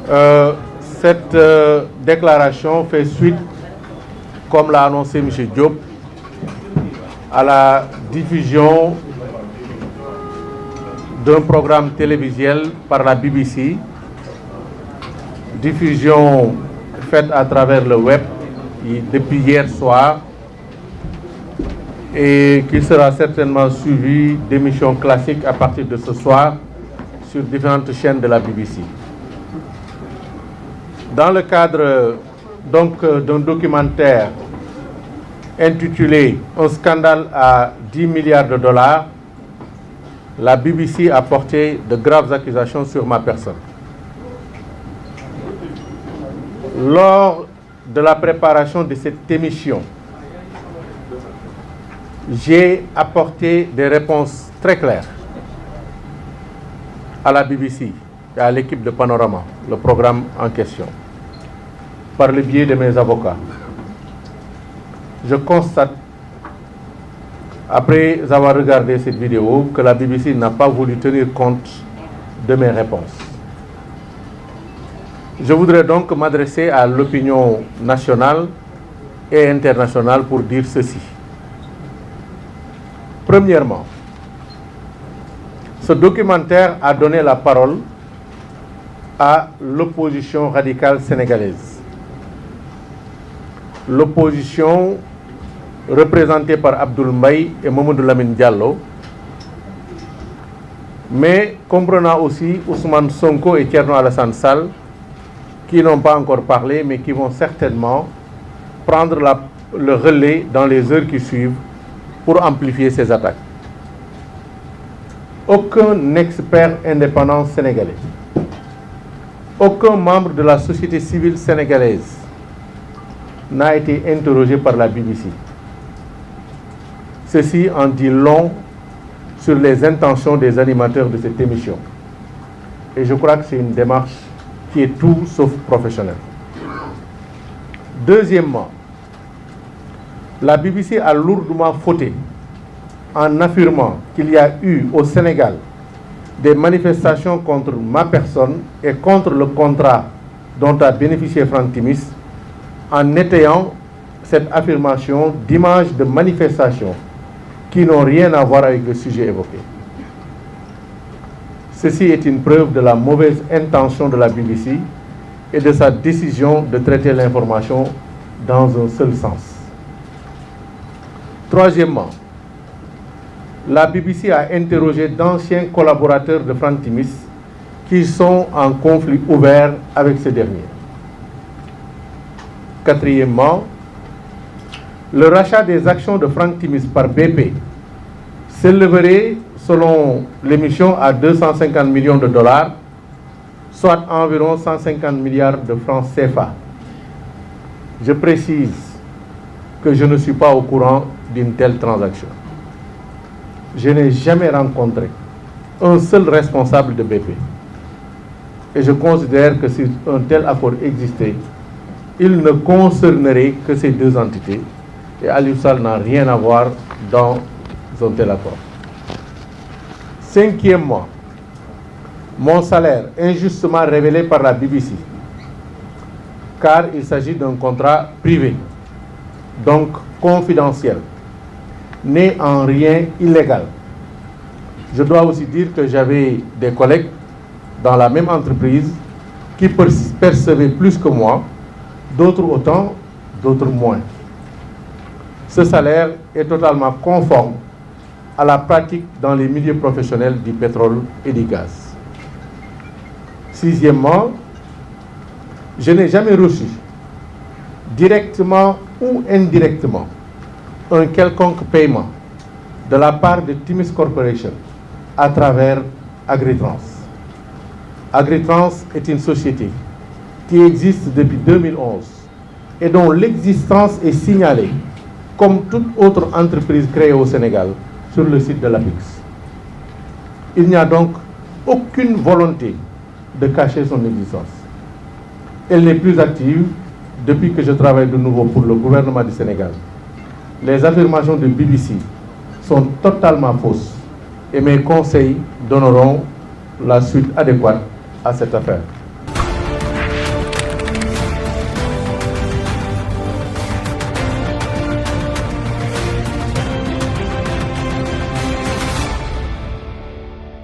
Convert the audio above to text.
Cette déclaration fait suite, comme l'a annoncé M. Diop, à la diffusion d'un programme télévisuel par la BBC, diffusion faite à travers le web depuis hier soir, et qui sera certainement suivie d'émissions classiques à partir de ce soir sur différentes chaînes de la BBC. Dans le cadre donc d'un documentaire intitulé « Un scandale à 10 milliards de dollars », la BBC a porté de graves accusations sur ma personne. Lors de la préparation de cette émission, j'ai apporté des réponses très claires à la BBC et à l'équipe de Panorama, le programme en question, par le biais de mes avocats. Je constate, après avoir regardé cette vidéo, que la BBC n'a pas voulu tenir compte de mes réponses. Je voudrais donc m'adresser à l'opinion nationale et internationale pour dire ceci. Premièrement, ce documentaire a donné la parole à l'opposition radicale sénégalaise. L'opposition représentée par Abdoul Mbaye et Mamadou Lamine Diallo, mais comprenant aussi Ousmane Sonko et Thierno Alassane Sall, qui n'ont pas encore parlé, mais qui vont certainement prendre le relais dans les heures qui suivent pour amplifier ces attaques. Aucun expert indépendant sénégalais, aucun membre de la société civile sénégalaise n'a été interrogé par la BBC. Ceci en dit long sur les intentions des animateurs de cette émission. Et je crois que c'est une démarche qui est tout sauf professionnelle. Deuxièmement, la BBC a lourdement fauté en affirmant qu'il y a eu au Sénégal des manifestations contre ma personne et contre le contrat dont a bénéficié Franck Timis, en étayant cette affirmation d'images de manifestations qui n'ont rien à voir avec le sujet évoqué. Ceci est une preuve de la mauvaise intention de la BBC et de sa décision de traiter l'information dans un seul sens. Troisièmement, la BBC a interrogé d'anciens collaborateurs de Franck Timis qui sont en conflit ouvert avec ce dernier. Quatrièmement, le rachat des actions de Franck Timis par BP s'élèverait, selon l'émission, à 250 millions de dollars, soit environ 150 milliards de francs CFA. Je précise que je ne suis pas au courant d'une telle transaction. Je n'ai jamais rencontré un seul responsable de BP. Et je considère que si un tel accord existait, il ne concernerait que ces deux entités. Et Aliou Sall n'a rien à voir dans un tel accord. Cinquièmement, mon salaire injustement révélé par la BBC, car il s'agit d'un contrat privé, donc confidentiel, n'est en rien illégal. Je dois aussi dire que j'avais des collègues dans la même entreprise qui percevaient plus que moi, d'autres autant, d'autres moins. Ce salaire est totalement conforme à la pratique dans les milieux professionnels du pétrole et du gaz. Sixièmement, je n'ai jamais reçu, directement ou indirectement, un quelconque paiement de la part de Timis Corporation à travers Agritrans. Agritrans est une société qui existe depuis 2011 et dont l'existence est signalée comme toute autre entreprise créée au Sénégal sur le site de l'APIX. Il n'y a donc aucune volonté de cacher son existence. Elle n'est plus active depuis que je travaille de nouveau pour le gouvernement du Sénégal. Les affirmations de BBC sont totalement fausses et mes conseils donneront la suite adéquate à cette affaire.